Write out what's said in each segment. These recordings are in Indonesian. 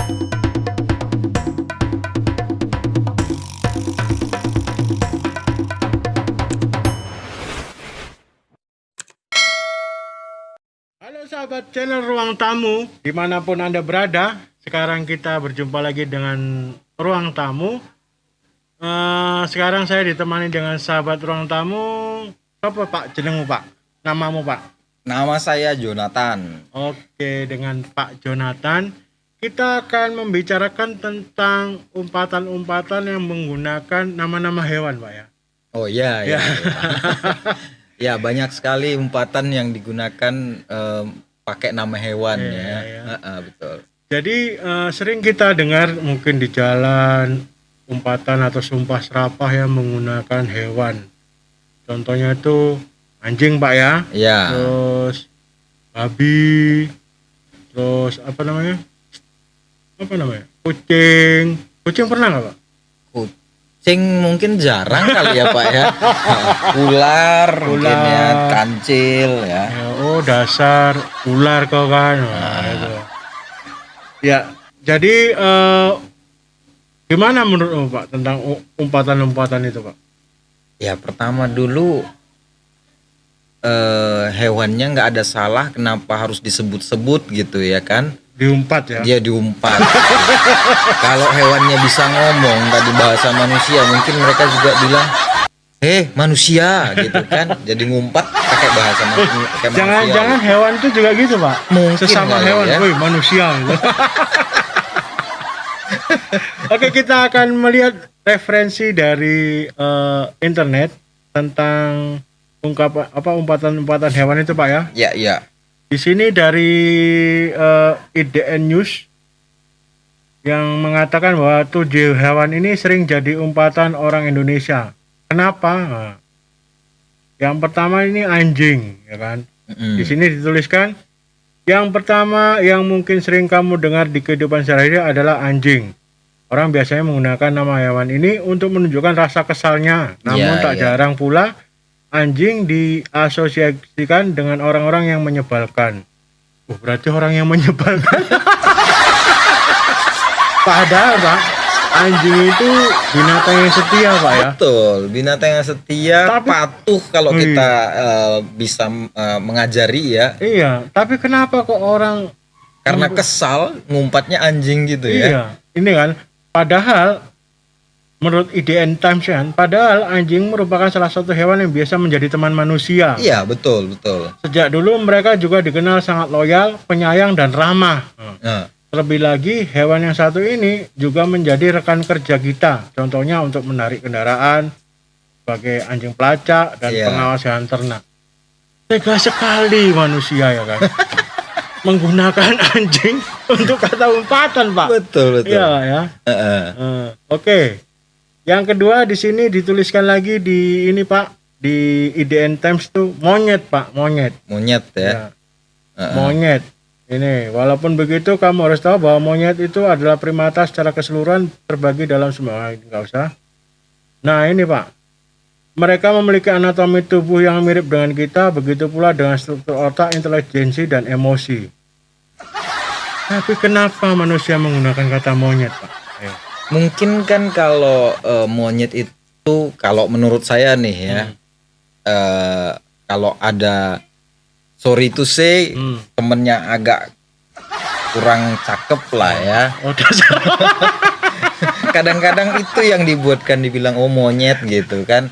Halo sahabat channel Ruang Tamu, dimanapun Anda berada. Sekarang kita berjumpa lagi dengan Ruang Tamu. Sekarang saya ditemani dengan sahabat Ruang Tamu. Apa Pak jenengmu Pak? Namamu Pak? Nama saya Jonathan. Oke, dengan Pak Jonathan kita akan membicarakan tentang umpatan-umpatan yang menggunakan nama-nama hewan Pak ya. Oh ya. Ya, banyak sekali umpatan yang digunakan pakai nama hewan ya. Betul. Jadi sering kita dengar mungkin di jalan umpatan atau sumpah serapah yang menggunakan hewan. Contohnya itu anjing Pak ya. Ya. Terus babi. Terus apa namanya? Kucing. Kucing pernah nggak Pak? Kucing mungkin jarang kali ya Pak ya. Ular mungkin ya, kancil ya. Oh dasar ular kau kan. Itu. Ya, jadi gimana menurut Pak tentang umpatan-umpatan itu Pak? Ya pertama dulu hewannya nggak ada salah, kenapa harus disebut-sebut gitu ya kan? Diumpat ya? Dia diumpat. Kalau hewannya bisa ngomong tadi bahasa manusia, mungkin mereka juga bilang, manusia gitu kan. Jadi ngumpat pakai bahasa manusia. Jangan-jangan hewan itu juga gitu Pak? Mungkin sesama hewan, ya. woi manusia gitu. Oke, kita akan melihat referensi dari internet tentang umpatan-umpatan hewan itu Pak ya. Ya. Di sini dari IDN News yang mengatakan bahwa 7 hewan ini sering jadi umpatan orang Indonesia. Kenapa? Nah, yang pertama ini anjing, ya kan? Di sini dituliskan yang pertama yang mungkin sering kamu dengar di kehidupan sehari-hari adalah anjing. Orang biasanya menggunakan nama hewan ini untuk menunjukkan rasa kesalnya. Namun tak jarang pula anjing diasosiasikan dengan orang-orang yang menyebalkan. Berarti orang yang menyebalkan. Padahal Pak, anjing itu binatang yang setia Pak ya. Betul, binatang yang setia, patuh kalau kita bisa mengajari ya. Iya, tapi kenapa kok orang karena kesal ngumpatnya anjing gitu ya. Iya, ini kan padahal menurut IDN Times kan, padahal anjing merupakan salah satu hewan yang biasa menjadi teman manusia. Iya, betul. Sejak dulu mereka juga dikenal sangat loyal, penyayang dan ramah. Terlebih lagi hewan yang satu ini juga menjadi rekan kerja kita. Contohnya untuk menarik kendaraan sebagai anjing pelacak dan pengawas hewan ternak. Tega sekali manusia ya kan. Menggunakan anjing untuk kata umpatan Pak. Betul. Iya ya. Oke. Yang kedua di sini dituliskan lagi di ini Pak, di IDN Times tuh monyet Pak, monyet. Monyet ya. Monyet. Ini walaupun begitu kamu harus tahu bahwa monyet itu adalah primata secara keseluruhan terbagi dalam semua. Enggak usah. Nah ini Pak, mereka memiliki anatomi tubuh yang mirip dengan kita, begitu pula dengan struktur otak, intelijensi dan emosi. Tapi kenapa manusia menggunakan kata monyet Pak? Mungkin kan kalau monyet itu, kalau menurut saya nih ya, kalau ada sorry to say temennya agak kurang cakep lah ya. Kadang-kadang itu yang dibuatkan dibilang monyet gitu kan.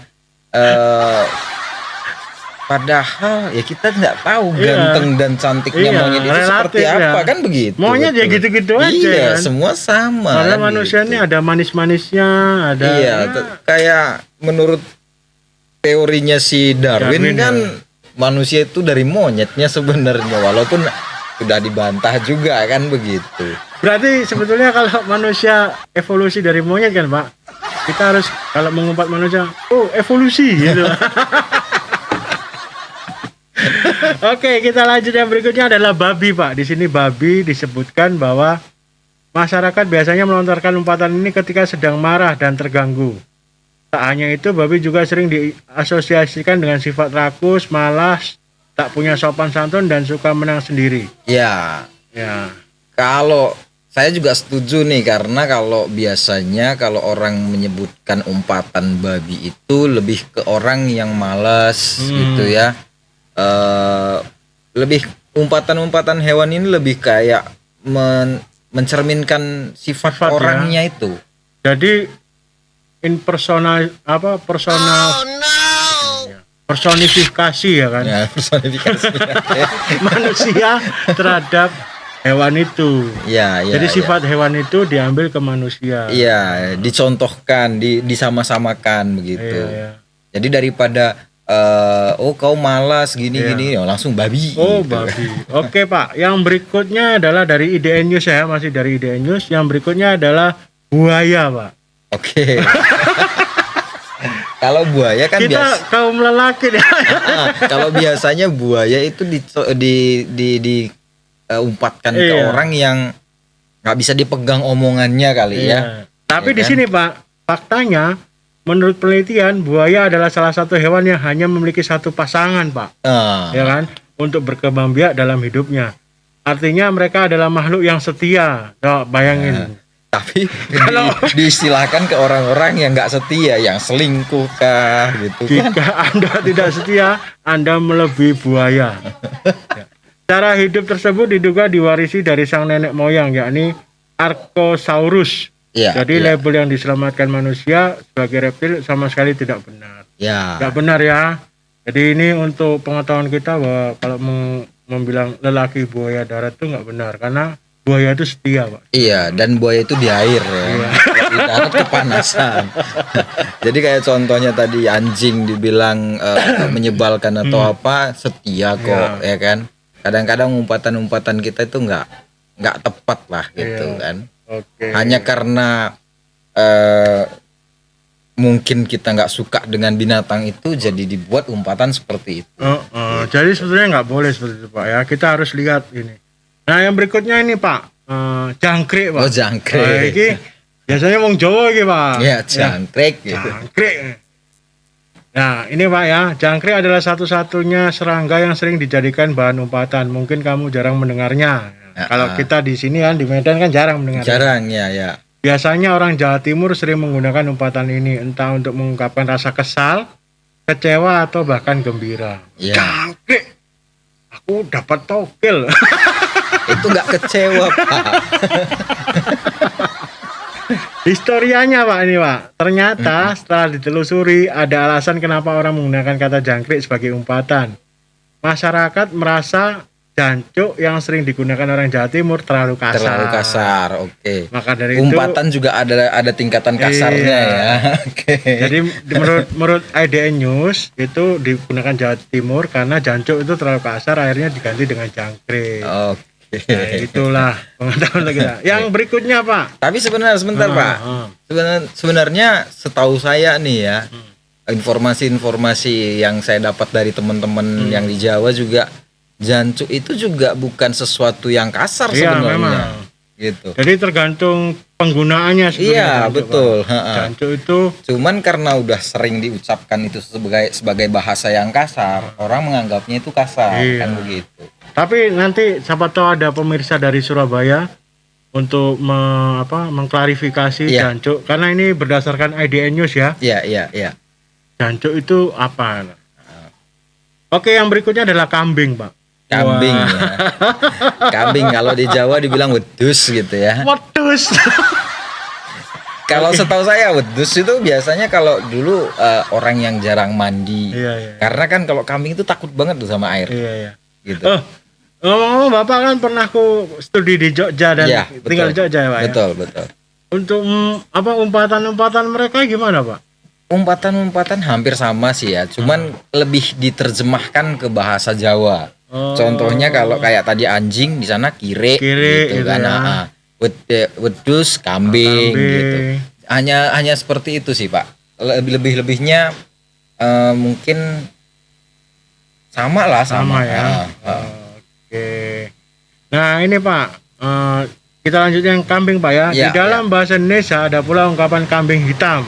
Padahal ya kita nggak tahu ganteng dan cantiknya monyet itu seperti apa kan begitu. Monyet ya gitu-gitu aja. Iya, kan? semua sama. Karena manusia ini ada manis-manisnya, ada. Iya, kayak menurut teorinya si Darwin kan manusia itu dari monyetnya sebenarnya, walaupun sudah dibantah juga kan begitu. Berarti sebetulnya kalau manusia evolusi dari monyet kan Pak, kita harus kalau mengumpat manusia, evolusi gitu. Oke, kita lanjut yang berikutnya adalah babi Pak. Di sini babi disebutkan bahwa masyarakat biasanya melontarkan umpatan ini ketika sedang marah dan terganggu. Tak hanya itu, babi juga sering diasosiasikan dengan sifat rakus, malas, tak punya sopan santun dan suka menang sendiri. Ya. Ya. Kalau saya juga setuju nih, karena kalau biasanya kalau orang menyebutkan umpatan babi itu lebih ke orang yang malas gitu ya. Lebih umpatan-umpatan hewan ini lebih kayak mencerminkan sifat Sifat, ya. orangnya itu. Jadi personifikasi ya kan. Ya, personifikasi. Manusia terhadap hewan itu. Ya, ya, Jadi ya. sifat hewan itu diambil ke manusia. Iya, dicontohkan, disama-samakan begitu. Iya. Jadi daripada oh kau malas gini-gini, ya langsung babi. Oh, gitu. babi. Oke, Pak. Yang berikutnya adalah dari IDN News ya, masih dari IDN News. Yang berikutnya adalah buaya, Pak. Oke. Kalau buaya kan Kita biasa. kaum lelaki ya. Kalau biasanya buaya itu umpatkan ke Iya. orang yang nggak bisa dipegang omongannya kali ya. Iya. Tapi Ya di kan? sini, Pak, faktanya menurut penelitian buaya adalah salah satu hewan yang hanya memiliki satu pasangan, Pak. Ah, Ya kan? Untuk berkembang biak dalam hidupnya. Artinya mereka adalah makhluk yang setia. Coba bayangin. tapi Kalau- diistilahkan ke orang-orang yang nggak setia, yang selingkuh kah gitu kan. Jika Anda tidak setia, Anda melebihi buaya. Ya. Cara hidup tersebut diduga diwarisi dari sang nenek moyang, yakni Archosaurus. Iya, Jadi iya. label yang diselamatkan manusia sebagai reptil sama sekali tidak benar. Ya. Tidak benar ya. Jadi ini untuk pengetahuan kita bahwa kalau membilang lelaki buaya darat itu nggak benar, karena buaya itu setia, Pak. Iya, dan buaya itu di air ya. Iya. Di darat kepanasan. Jadi kayak contohnya tadi anjing dibilang menyebalkan atau apa, setia kok, ya kan. Kadang-kadang umpatan-umpatan kita itu nggak tepat lah gitu Iya. kan. Oke. Hanya karena mungkin kita nggak suka dengan binatang itu, jadi dibuat umpatan seperti itu. Jadi sebetulnya nggak boleh seperti itu, Pak ya. Kita harus lihat ini. Nah, yang berikutnya ini, Pak, jangkrik, Pak. Oh, jangkrik. Nah, ini biasanya wong Jawa iki, Pak. Ya, jangkrik gitu. Jangkrik. Nah, ini, Pak ya, jangkrik adalah satu-satunya serangga yang sering dijadikan bahan umpatan. Mungkin kamu jarang mendengarnya. Ya, Kalau kita di sini kan di Medan kan jarang mendengar. Jarang ya. Biasanya orang Jawa Timur sering menggunakan umpatan ini entah untuk mengungkapkan rasa kesal, kecewa atau bahkan gembira. Ya. Jangkrik. Aku dapat togel. Itu nggak kecewa, Pak. Historianya, Pak, ini, Pak. Ternyata setelah ditelusuri ada alasan kenapa orang menggunakan kata jangkrik sebagai umpatan. Masyarakat merasa jancuk yang sering digunakan orang Jawa Timur terlalu kasar. Terlalu kasar, oke. Maka dari Umpatan juga ada tingkatan kasarnya Iya. ya. Oke. Jadi menurut IDN News itu digunakan Jawa Timur karena jancuk itu terlalu kasar, akhirnya diganti dengan jangkrik. Oke. Nah, itulah pengetahuan kita. Yang berikutnya, Pak. Tapi sebentar Pak. Sebenarnya setahu saya nih ya, informasi-informasi yang saya dapat dari teman-teman yang di Jawa juga, jancuk itu juga bukan sesuatu yang kasar Iya, sebenarnya. memang. Gitu. Jadi tergantung penggunaannya sebenarnya. Iya, jancuk, betul. Pak. Jancuk itu Cuman karena udah sering diucapkan itu sebagai bahasa yang kasar, orang menganggapnya itu kasar, Iya. kan begitu. tapi nanti siapa tahu ada pemirsa dari Surabaya untuk mengklarifikasi Iya. jancuk karena ini berdasarkan IDN News ya. Iya. Jancuk itu apa? Oke, yang berikutnya adalah kambing, Pak. Kambing Wah. ya. Kambing kalau di Jawa dibilang wedus gitu ya. Wedus. Kalau setahu saya wedus itu biasanya kalau dulu orang yang jarang mandi. Iya. Karena kan kalau kambing itu takut banget tuh sama air Iya. gitu. Ngomong-ngomong, Bapak kan pernah studi di Jogja dan Iya, tinggal di Jogja ya, Pak. Ya? Betul. Untuk umpatan-umpatan mereka gimana, Pak? Umpatan-umpatan hampir sama sih ya, cuman lebih diterjemahkan ke bahasa Jawa. Oh. Contohnya kalau kayak tadi anjing di sana kire gitu gitu kan. ya. Wedus kambing gitu. Kambing. Hanya seperti itu sih, Pak. Lebih-lebihnya mungkin sama lah Sama ya. Oke. Nah, ini, Pak. Kita lanjut yang kambing, Pak ya. Iya, Di dalam bahasa Indonesia ada pula ungkapan kambing hitam.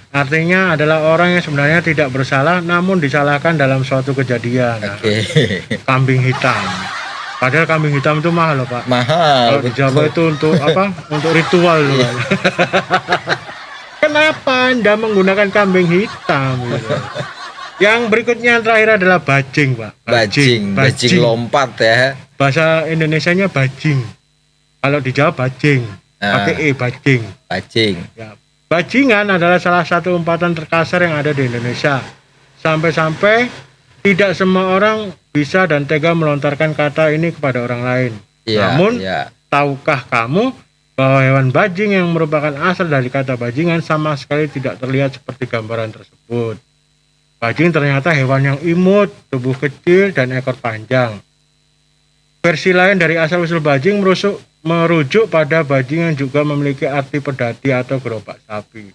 Artinya adalah orang yang sebenarnya tidak bersalah namun disalahkan dalam suatu kejadian. Nah, Oke. kambing hitam. Padahal kambing hitam itu mahal loh Pak. Mahal. Kalau di Jawa itu untuk apa? Untuk ritual loh. Pak. Kenapa Anda menggunakan kambing hitam? Gitu. Yang berikutnya yang terakhir adalah bajing, Pak. Bajing lompat ya. Bahasa Indonesianya bajing. Kalau di Jawa bajing, pakai E, bajing. Bajing. Ya. Bajingan adalah salah satu umpatan terkasar yang ada di Indonesia. Sampai-sampai tidak semua orang bisa dan tega melontarkan kata ini kepada orang lain. Iya, Namun, iya. tahukah kamu bahwa hewan bajing yang merupakan asal dari kata bajingan sama sekali tidak terlihat seperti gambaran tersebut. Bajing ternyata hewan yang imut, tubuh kecil, dan ekor panjang. Versi lain dari asal-usul bajing merujuk pada bajing yang juga memiliki arti pedati atau gerobak sapi.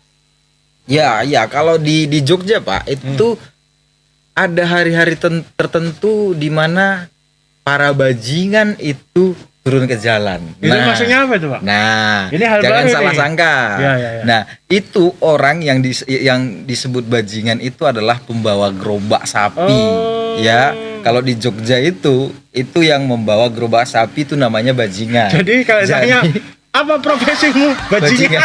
Ya, kalau di Jogja Pak, itu ada hari-hari tertentu di mana para bajingan itu turun ke jalan. Itu maksudnya apa itu Pak? Nah, ini hal jangan baru salah nih. sangka. Ya. Nah, itu orang yang disebut bajingan itu adalah pembawa gerobak sapi. Oh. Ya, kalau di Jogja itu yang membawa gerobak sapi itu namanya bajingan. Jadi kalau tanya apa profesimu? Bajingan.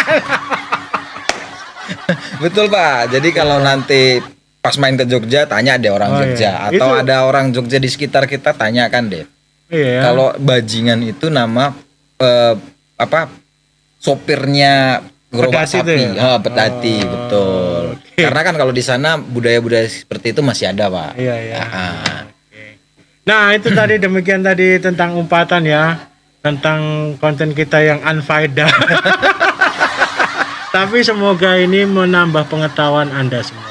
Betul Pak. Jadi kalau nanti pas main ke Jogja tanya deh orang Jogja atau itu, ada orang Jogja di sekitar kita tanyakan deh. Iya. Kalau bajingan itu nama sopirnya gerobak sapi, pedati, betul. Okay. Karena kan kalau di sana budaya-budaya seperti itu masih ada Pak. Iya. Okay. Nah itu tadi demikian tadi tentang umpatan ya, tentang konten kita yang unfaedah. Tapi semoga ini menambah pengetahuan Anda semua.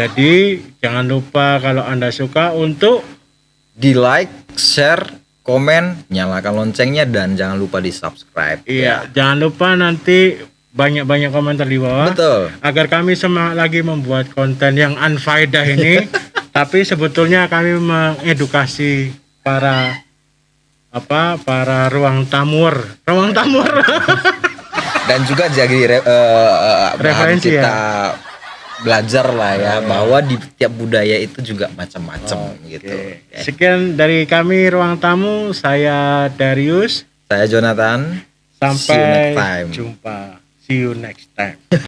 Jadi jangan lupa kalau Anda suka untuk di like, share, komen, nyalakan loncengnya dan jangan lupa di subscribe. Iya, jangan lupa nanti banyak-banyak komentar di bawah. Betul. Agar kami semangat lagi membuat konten yang unfaedah ini. Tapi sebetulnya kami mengedukasi para ruang tamur. Dan juga jadi referensi kita belajar lah ya bahwa di tiap budaya itu juga macam-macam gitu. Sekian dari kami Ruang Tamu, saya Darius, saya Jonathan. sampai jumpa. See you next time.